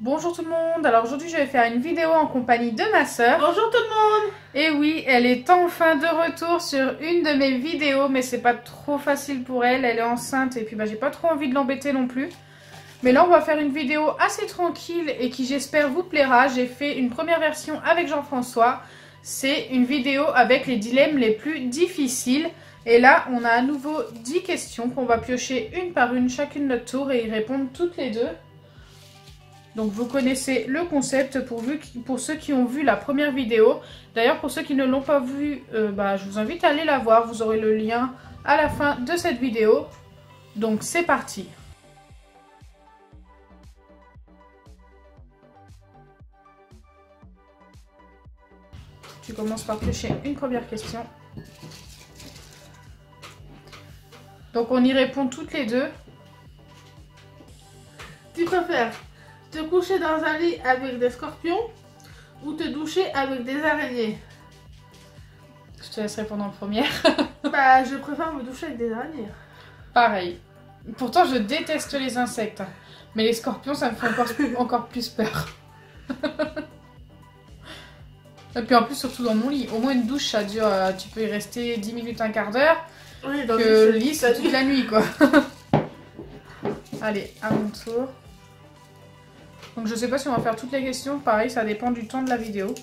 Bonjour tout le monde, alors aujourd'hui je vais faire une vidéo en compagnie de ma soeur. Bonjour tout le monde. Et oui, elle est enfin de retour sur une de mes vidéos, mais c'est pas trop facile pour elle, elle est enceinte et puis j'ai pas trop envie de l'embêter non plus. Mais là on va faire une vidéo assez tranquille et qui j'espère vous plaira. J'ai fait une première version avec Jean-François, c'est une vidéo avec les dilemmes les plus difficiles. Et là on a à nouveau 10 questions qu'on va piocher une par une chacune notre tour et y répondre toutes les deux. Donc vous connaissez le concept pour ceux qui ont vu la première vidéo. D'ailleurs pour ceux qui ne l'ont pas vue, je vous invite à aller la voir. Vous aurez le lien à la fin de cette vidéo. Donc c'est parti. Tu commences par piocher une première question. Donc on y répond toutes les deux. Tu préfères te coucher dans un lit avec des scorpions ou te doucher avec des araignées? Je te laisse répondre en première. Je préfère me doucher avec des araignées. Pareil. Pourtant je déteste les insectes. Mais les scorpions ça me fait encore plus peur. Et puis en plus surtout dans mon lit. Au moins une douche ça dure, tu peux y rester 10 minutes, un quart d'heure. Oui, que le lit c'est toute la nuit quoi. Allez, à mon tour. Donc je sais pas si on va faire toutes les questions, pareil ça dépend du temps de la vidéo.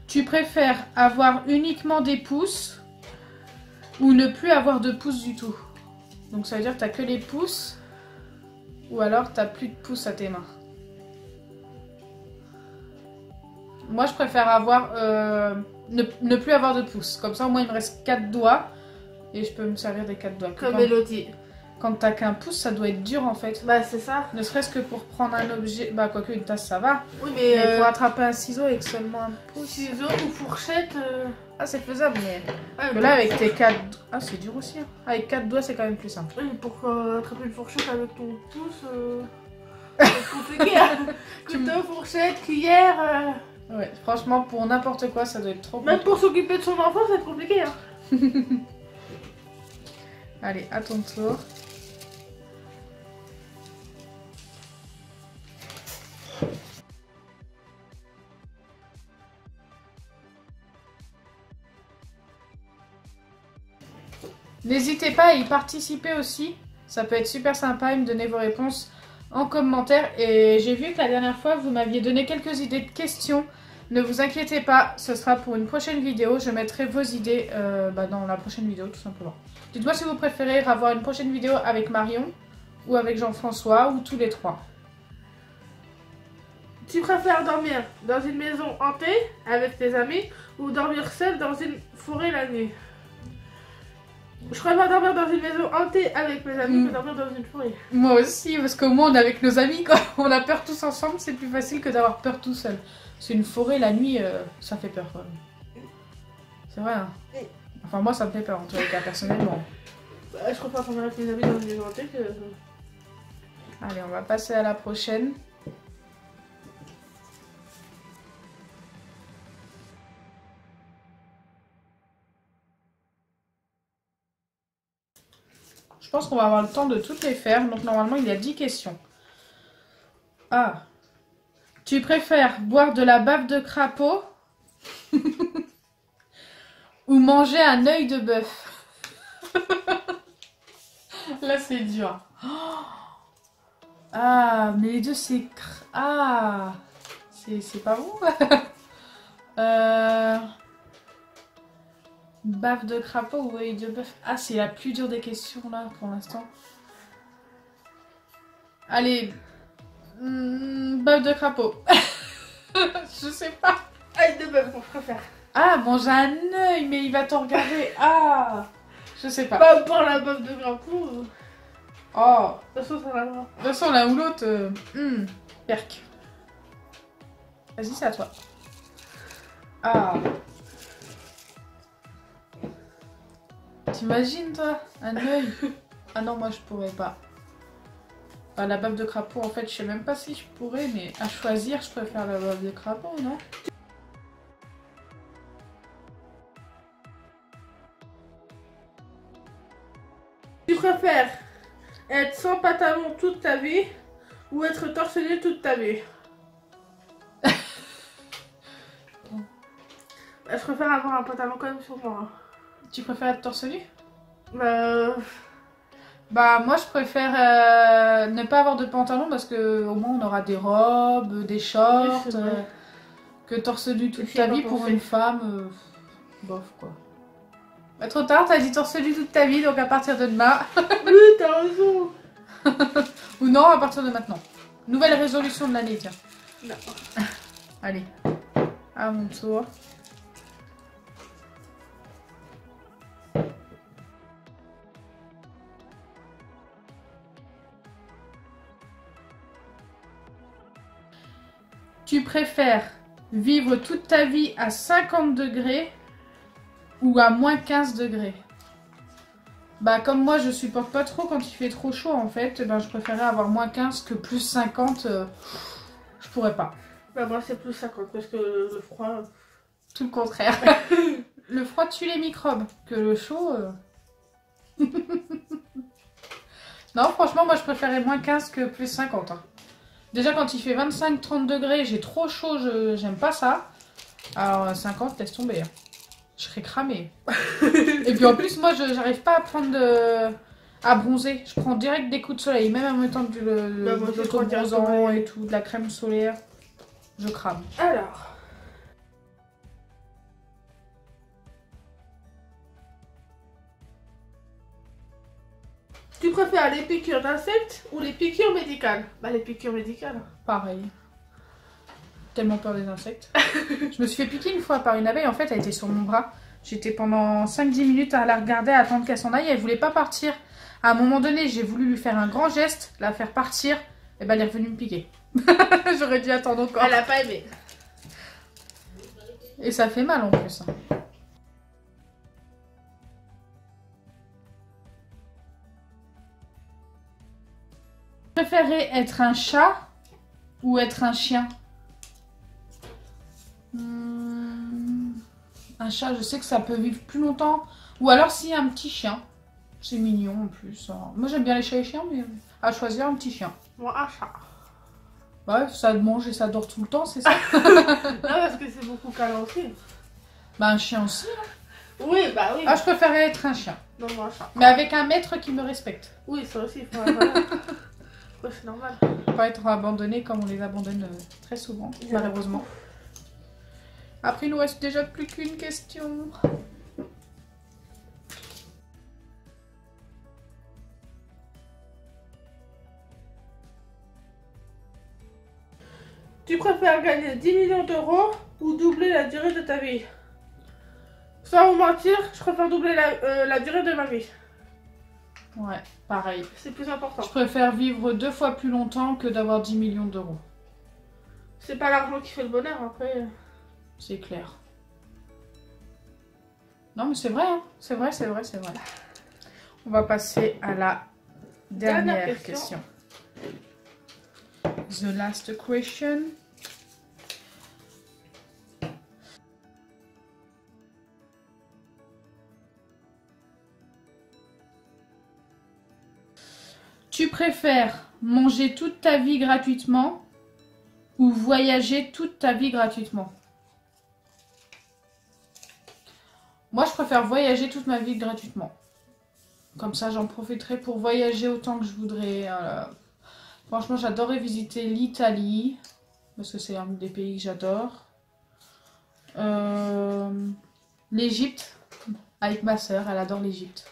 Tu préfères avoir uniquement des pouces ou ne plus avoir de pouces du tout? Donc ça veut dire que t'as que les pouces ou alors t'as plus de pouces à tes mains. Moi je préfère avoir ne plus avoir de pouces. Comme ça au moins il me reste 4 doigts et je peux me servir des 4 doigts. Comme Elodie. Quand t'as qu'un pouce ça doit être dur en fait. C'est ça. Ne serait-ce que pour prendre un objet, quoique une tasse ça va. Oui mais pour attraper un ciseau avec seulement un pouce. Ciseaux ou fourchette. Ah c'est faisable mais là avec tes 4... Ah c'est dur aussi hein. Avec 4 doigts c'est quand même plus simple. Oui pour attraper une fourchette avec ton pouce c'est compliqué hein. Couteau, fourchette, cuillère. Ouais franchement pour n'importe quoi ça doit être trop compliqué. Même pour s'occuper de son enfant c'est compliqué hein. Allez à ton tour. N'hésitez pas à y participer aussi, ça peut être super sympa et me donner vos réponses en commentaire. Et j'ai vu que la dernière fois vous m'aviez donné quelques idées de questions, ne vous inquiétez pas, ce sera pour une prochaine vidéo, je mettrai vos idées dans la prochaine vidéo tout simplement. Dites-moi si vous préférez avoir une prochaine vidéo avec Marion ou avec Jean-François ou tous les trois. Tu préfères dormir dans une maison hantée avec tes amis ou dormir seul dans une forêt la nuit? Je préfère dormir dans une maison hantée avec mes amis que dormir dans une forêt. Moi aussi, parce qu'au moins on est avec nos amis, quoi. On a peur tous ensemble, c'est plus facile que d'avoir peur tout seul. C'est une forêt la nuit, ça fait peur quand même. C'est vrai, hein. Enfin moi ça me fait peur en tout cas personnellement. Je préfère dormir avec mes amis dans une maison hantée que... Allez, on va passer à la prochaine. Je pense qu'on va avoir le temps de toutes les faire. Donc normalement, il y a 10 questions. Ah. Tu préfères boire de la bave de crapaud ou manger un œil de bœuf? Là, c'est dur. Ah, mais les deux, c'est... Ah. C'est pas bon. Bave de crapaud ou œil de bœuf? Ah, c'est la plus dure des questions là pour l'instant. Allez, bave de crapaud. Je sais pas. Œil de bœuf, je préfère. Ah, manger un œil, mais il va t'en regarder. Ah, je sais pas. Pas pour la bœuf de crapaud. Oh, De toute façon, ça va. de toute façon, l'un ou l'autre, perc. Vas-y, c'est à toi. Ah. T'imagines toi, un œil? Ah non, moi je pourrais pas. La bave de crapaud, en fait, je sais même pas si je pourrais, mais à choisir, je préfère la bave de crapaud, non? préfères être sans pantalon toute ta vie ou être torse nu toute ta vie? Je préfère avoir un pantalon quand même sur moi. Tu préfères être torse nu? Bah, moi je préfère ne pas avoir de pantalon parce que au moins on aura des robes, des shorts, oui, que torse nu toute Et ta puis, vie quand pour on une fait- femme, bof quoi. Bah, trop tard, t'as dit torse nu toute ta vie, donc à partir de demain. Oui, t'as raison. Ou non, à partir de maintenant. Nouvelle résolution de l'année, tiens. Non. Allez, à mon tour. Tu préfères vivre toute ta vie à 50 degrés ou à moins 15 degrés? Bah comme moi je supporte pas trop quand il fait trop chaud en fait, ben, je préférerais avoir moins 15 que plus 50, je pourrais pas. Bah, moi c'est plus 50 parce que le froid. Tout le contraire. Le froid tue les microbes, que le chaud... Non franchement moi je préférais moins 15 que plus 50. Hein. Déjà quand il fait 25-30 degrés, j'ai trop chaud, j'aime pas ça. Alors 50, laisse tomber. Hein. Je serais cramée. Et puis en plus moi j'arrive pas à prendre à bronzer. Je prends direct des coups de soleil, même en mettant de moi, je prends l'autobronzant directement. et tout, de la crème solaire. Je crame. Alors. Tu préfères les piqûres d'insectes ou les piqûres médicales? Bah, les piqûres médicales. Pareil. Tellement peur des insectes. Je me suis fait piquer une fois par une abeille, en fait elle était sur mon bras. J'étais pendant 5-10 minutes à la regarder, à attendre qu'elle s'en aille, elle voulait pas partir. À un moment donné, j'ai voulu lui faire un grand geste, la faire partir, et ben elle est revenue me piquer. J'aurais dû attendre encore. Elle a pas aimé. Et ça fait mal en plus. Tu préférais être un chat ou être un chien? Un chat, je sais que ça peut vivre plus longtemps. Ou alors si un petit chien. C'est mignon en plus. Moi j'aime bien les chats et les chiens, mais à choisir un petit chien. Moi, un chat. Ouais, ça mange et ça dort tout le temps, c'est ça? Non, parce que c'est beaucoup câlin aussi. Bah un chien aussi. Oui, bah oui. Ah, je préférais être un chien. Non, moi, un chat. Mais avec un maître qui me respecte. Oui, ça aussi, il faut voilà. Ouais, c'est normal. Pas être abandonné comme on les abandonne très souvent, malheureusement. Après, il nous reste déjà plus qu'une question. Tu préfères gagner 10 millions d'euros ou doubler la durée de ta vie? Sans vous mentir, je préfère doubler la durée de ma vie. Ouais, pareil. C'est plus important. Je préfère vivre 2 fois plus longtemps que d'avoir 10 millions d'euros. C'est pas l'argent qui fait le bonheur, après. C'est clair. Non, mais c'est vrai, hein. C'est vrai, c'est vrai, c'est vrai. On va passer à la dernière question. The last question. Tu préfères manger toute ta vie gratuitement ou voyager toute ta vie gratuitement? Moi, je préfère voyager toute ma vie gratuitement. Comme ça, j'en profiterai pour voyager autant que je voudrais. Franchement, j'adorerais visiter l'Italie, parce que c'est un des pays que j'adore. L'Égypte, avec ma soeur, elle adore l'Égypte.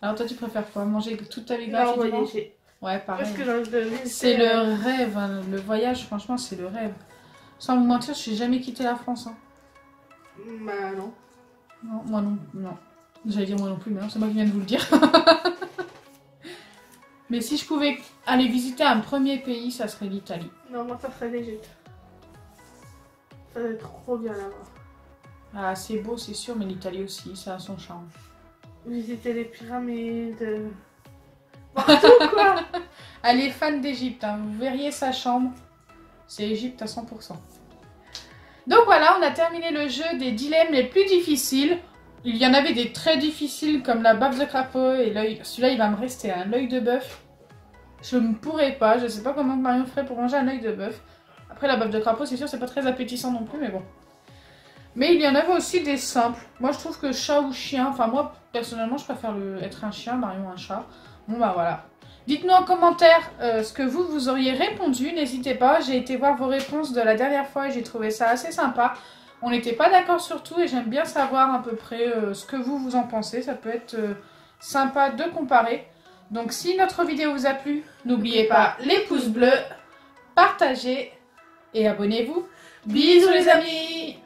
Alors toi, tu préfères quoi? Manger toute ta vie gratuitement? Voyager. Ouais, pareil. Parce que dans le C'est le rêve, hein. Le voyage, franchement, c'est le rêve. Sans vous mentir, je n'ai jamais quitté la France. Hein. Bah non. Non, moi non. Non. J'allais dire moi non plus, mais non, c'est moi qui viens de vous le dire. Mais si je pouvais aller visiter un premier pays, ça serait l'Italie. Non, moi ça serait l'Égypte. Ça va être trop bien là-bas. Ah, c'est beau, c'est sûr, mais l'Italie aussi, ça a son charme. Visiter les pyramides. Partout quoi. Elle est fan d'Égypte, hein. Vous verriez sa chambre. C'est Égypte à 100%. Donc voilà, on a terminé le jeu des dilemmes les plus difficiles. Il y en avait des très difficiles comme la baffe de crapaud et l'œil. Celui-là, il va me rester un œil de bœuf. Je ne pourrais pas. Je sais pas comment Marion ferait pour manger un œil de bœuf. Après, la baffe de crapaud, c'est sûr, c'est pas très appétissant non plus, mais bon. Mais il y en avait aussi des simples. Moi, je trouve que chat ou chien. Enfin, moi, personnellement, je préfère être un chien, Marion un chat. Bon, bah voilà. Dites-nous en commentaire ce que vous auriez répondu. N'hésitez pas. J'ai été voir vos réponses de la dernière fois et j'ai trouvé ça assez sympa. On n'était pas d'accord sur tout et j'aime bien savoir à peu près ce que vous en pensez. Ça peut être sympa de comparer. Donc si notre vidéo vous a plu, n'oubliez pas les pouces bleus, partagez et abonnez-vous. Bisous les amis!